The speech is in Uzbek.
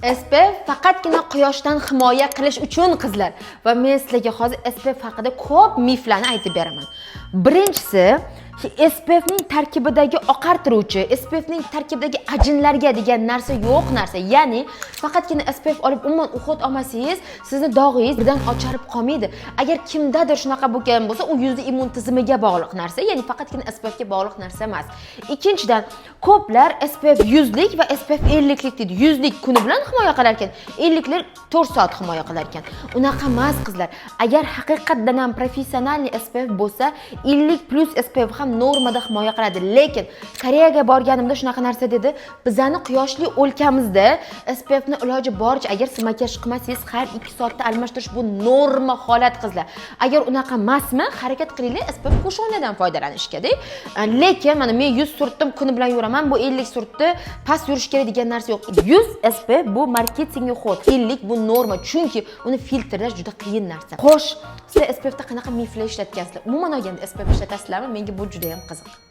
SPF faqatgina quyoshdan himoya qilish uchun qizlar. Va men sizlarga hozir SPF haqida ko'p miflarni aytib beraman. Birinchisi, SPF ning tarkibidagi oqartiruvchi, SPF ning tarkibidagi ajinlarga degan narsa yo'q narsa. Ya'ni faqatgina SPF olib umuman uxot olmasangiz, sizni dog'ingiz birdan ocharib qolmaydi. Agar kimdadir shunaqa bo'lgan bo'lsa, u yuzning immun tizimiga bog'liq narsa, ya'ni faqatgina SPF ga bog'liq narsa emas. Ikkinchidan, ko'plar SPF 100 lik va SPF 50 lik deydi. 100 lik kuni bilan himoya qilar ekan, 50 lik 4 soat himoya qilar ekan. Unaqa emas qizlar. Agar haqiqatdan ham professional SPF bo'lsa, 50 plus SPF ham normada himoya qiladi. Lekin Koreyaga borganimda shunaqa narsa dedi. Bizani quyoshli o'lkamizda SPF ni iloji boricha agar makiyaj qilmasangiz har 2 soatda almashtirish bu norma holat qizlar. Agar unaqa emasmi, harakat qilinglar SPF qo'shonidan foydalanishga-da. Lekin mana men 100 surtdim, kuni bilan yuraman, bu 50 surtdi, past yurish kerak degan narsa yo'q. 100 SPF bu marketingga xod, 50 bu norma, chunki uni filtrlash juda qiyin narsa. Xo'sh, siz SPF da qanaqa miflar ishlatgansizlar? Umuman olganda SPF ishlatasizlarmi? Menga bu juda ham qiziq.